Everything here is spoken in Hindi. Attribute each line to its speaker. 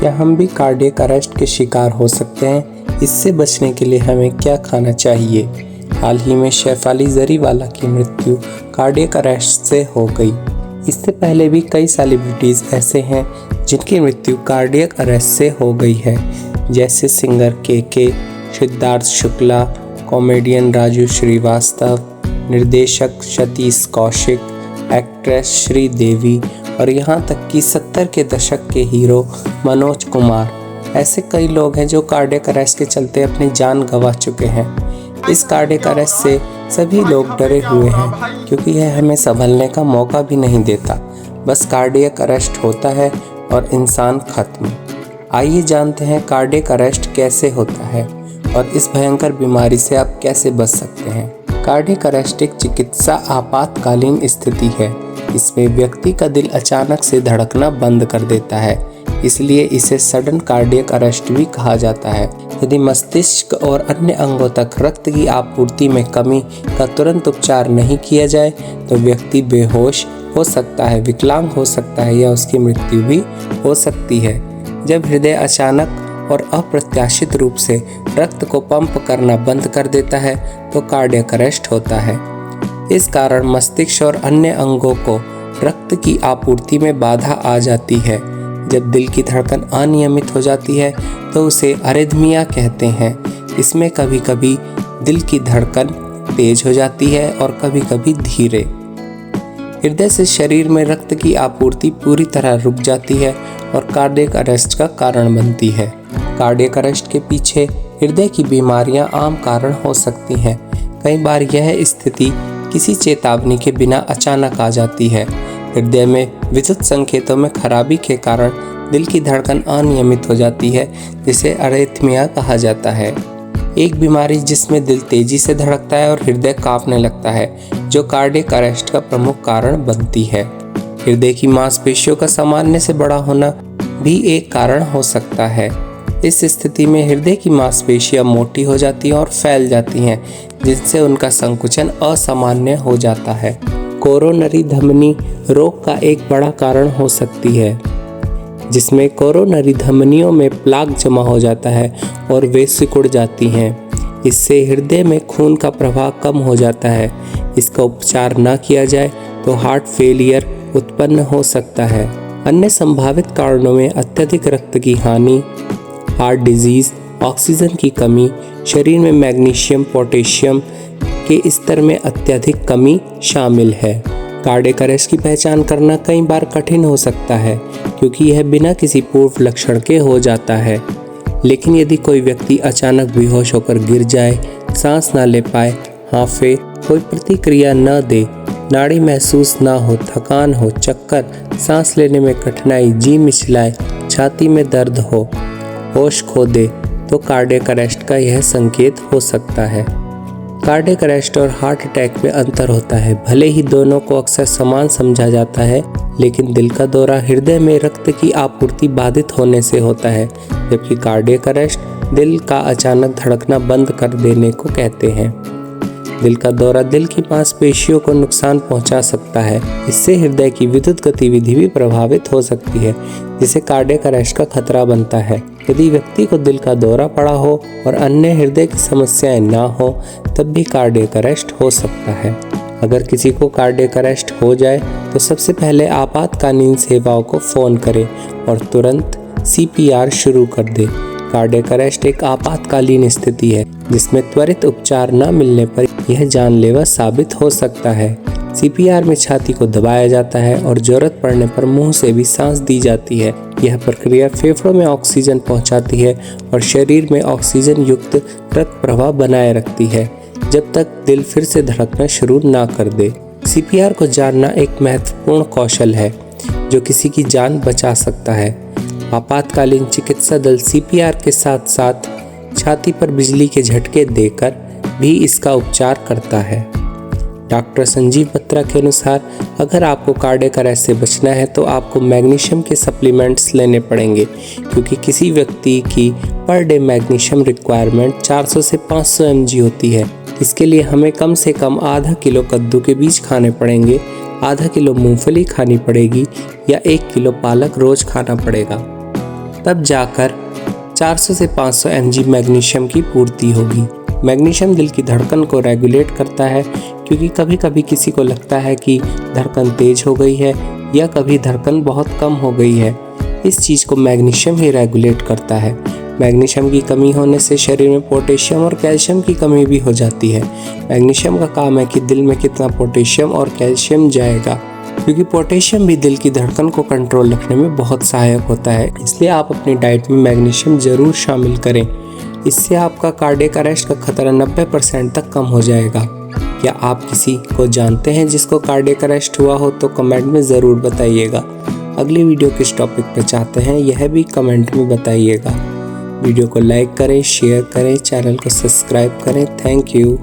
Speaker 1: क्या हम भी कार्डियक अरेस्ट के शिकार हो सकते हैं? इससे बचने के लिए हमें क्या खाना चाहिए? हाल ही में शेफाली जरीवाला की मृत्यु कार्डियक अरेस्ट से हो गई। इससे पहले भी कई सेलिब्रिटीज़ ऐसे हैं जिनकी मृत्यु कार्डियक अरेस्ट से हो गई है, जैसे सिंगर के, सिद्धार्थ शुक्ला, कॉमेडियन राजू श्रीवास्तव, निर्देशक सतीश कौशिक, एक्ट्रेस श्रीदेवी और यहाँ तक कि 70 के दशक के हीरो मनोज कुमार। ऐसे कई लोग हैं जो कार्डियक अरेस्ट के चलते अपनी जान गंवा चुके हैं। इस कार्डियक अरेस्ट से सभी लोग डरे हुए हैं क्योंकि यह हमें संभलने का मौका भी नहीं देता। बस कार्डियक अरेस्ट होता है और इंसान खत्म। आइए जानते हैं कार्डियक अरेस्ट कैसे होता है और इस भयंकर बीमारी से आप कैसे बच सकते हैं। कार्डियक अरेस्ट एक चिकित्सा आपातकालीन स्थिति है। इसमें व्यक्ति का दिल अचानक से धड़कना बंद कर देता है, इसलिए इसे सडन कार्डियक अरेस्ट भी कहा जाता है। यदि मस्तिष्क और अन्य अंगों तक रक्त की आपूर्ति में कमी का तुरंत उपचार नहीं किया जाए तो व्यक्ति बेहोश हो सकता है, विकलांग हो सकता है या उसकी मृत्यु भी हो सकती है। जब हृदय अचानक और अप्रत्याशित रूप से रक्त को पंप करना बंद कर देता है तो कार्डियक अरेस्ट होता है। इस कारण मस्तिष्क और अन्य अंगों को रक्त की आपूर्ति में बाधा आ जाती है। जब दिल की धड़कन अनियमित हो जाती है तो उसे अरिथमिया कहते हैं। इसमें कभी कभी दिल की धड़कन तेज हो जाती है और कभी कभी धीरे। हृदय से शरीर में रक्त की आपूर्ति पूरी तरह रुक जाती है और कार्डियक अरेस्ट का कारण बनती है। कार्डियक अरेस्ट के पीछे हृदय की बीमारियां आम कारण हो सकती हैं। कई बार यह स्थिति किसी चेतावनी के बिना अचानक आ जाती है। हृदय में विद्युत संकेतों में खराबी के कारण दिल की धड़कन अनियमित हो जाती है, जिसे अरिथमिया कहा जाता है। एक बीमारी जिसमें दिल तेजी से धड़कता है और हृदय कांपने लगता है, जो कार्डियक अरेस्ट का प्रमुख कारण बनती है। हृदय की मांसपेशियों का सामान्य से बड़ा होना भी एक कारण हो सकता है। इस स्थिति में हृदय की मांसपेशियां मोटी हो जाती हैं और फैल जाती हैं, जिससे उनका संकुचन असामान्य हो जाता है। कोरोनरी धमनी रोग का एक बड़ा कारण हो सकती है, जिसमें कोरोनरी धमनियों में प्लाक जमा हो जाता है और वे सिकुड़ जाती हैं। इससे हृदय में खून का प्रवाह कम हो जाता है। इसका उपचार न किया जाए तो हार्ट फेलियर उत्पन्न हो सकता है। अन्य संभावित कारणों में अत्यधिक रक्त की हानि, हार्ट डिजीज, ऑक्सीजन की कमी, शरीर में मैग्नीशियम पोटेशियम के स्तर में अत्यधिक कमी शामिल है। कार्डियक अरेस्ट की पहचान करना कई बार कठिन हो सकता है क्योंकि यह बिना किसी पूर्व लक्षण के हो जाता है। लेकिन यदि कोई व्यक्ति अचानक बेहोश होकर गिर जाए, सांस न ले पाए, हांफे, कोई प्रतिक्रिया न दे, नाड़ी महसूस न हो, थकान हो, चक्कर, सांस लेने में कठिनाई, जी मिचलाए, छाती में दर्द हो, होश खो दे तो कार्डियक अरेस्ट का यह संकेत हो सकता है। कार्डियक अरेस्ट और हार्ट अटैक में अंतर होता है। भले ही दोनों को अक्सर समान समझा जाता है, लेकिन दिल का दौरा हृदय में रक्त की आपूर्ति बाधित होने से होता है, जबकि कार्डियक अरेस्ट दिल का अचानक धड़कना बंद कर देने को कहते हैं। दिल का दौरा दिल की मांसपेशियों को नुकसान पहुंचा सकता है। इससे हृदय की विद्युत गतिविधि भी प्रभावित हो सकती है, जिससे कार्डियक अरेस्ट का खतरा बनता है। यदि व्यक्ति को दिल का दौरा पड़ा हो और अन्य हृदय की समस्याएं ना हो, तब भी कार्डियक अरेस्ट हो सकता है। अगर किसी को कार्डियक अरेस्ट हो जाए तो सबसे पहले आपातकालीन सेवाओं को फ़ोन करें और तुरंत CPR शुरू कर दें। कार्डियक अरेस्ट एक आपातकालीन स्थिति है जिसमें त्वरित उपचार न मिलने पर यह जानलेवा साबित हो सकता है। CPR में छाती को दबाया जाता है और जरूरत पड़ने पर मुंह से भी सांस दी जाती है। यह प्रक्रिया फेफड़ों में ऑक्सीजन पहुंचाती है और शरीर में ऑक्सीजन युक्त रक्त प्रवाह बनाए रखती है जब तक दिल फिर से धड़कना शुरू ना कर दे। CPR को जानना एक महत्वपूर्ण कौशल है जो किसी की जान बचा सकता है। आपातकालीन चिकित्सा दल CPR के साथ साथ छाती पर बिजली के झटके देकर भी इसका उपचार करता है। डॉक्टर संजीव बत्रा के अनुसार अगर आपको कार्डियक अरेस्ट से बचना है तो आपको मैग्नीशियम के सप्लीमेंट्स लेने पड़ेंगे, क्योंकि किसी व्यक्ति की पर डे मैग्नीशियम रिक्वायरमेंट 400 से 500 mg होती है। इसके लिए हमें कम से कम आधा किलो कद्दू के बीज खाने पड़ेंगे, आधा किलो मूंगफली खानी पड़ेगी या 1 किलो पालक रोज खाना पड़ेगा। तब जाकर 400 से 500 mg मैग्नीशियम की पूर्ति होगी। मैग्नीशियम दिल की धड़कन को रेगुलेट करता है, क्योंकि कभी कभी किसी को लगता है कि धड़कन तेज हो गई है या कभी धड़कन बहुत कम हो गई है। इस चीज़ को मैग्नीशियम ही रेगुलेट करता है। मैग्नीशियम की कमी होने से शरीर में पोटेशियम और कैल्शियम की कमी भी हो जाती है। मैग्नीशियम का काम है कि दिल में कितना पोटेशियम और कैल्शियम जाएगा, क्योंकि पोटेशियम भी दिल की धड़कन को कंट्रोल रखने में बहुत सहायक होता है। इसलिए आप अपनी डाइट में मैग्नीशियम ज़रूर शामिल करें। इससे आपका कार्डियक अरेस्ट का खतरा 90% तक कम हो जाएगा। क्या आप किसी को जानते हैं जिसको कार्डियक अरेस्ट हुआ हो? तो कमेंट में ज़रूर बताइएगा। अगली वीडियो किस टॉपिक पर चाहते हैं यह भी कमेंट में बताइएगा। वीडियो को लाइक करें, शेयर करें, चैनल को सब्सक्राइब करें। Thank you.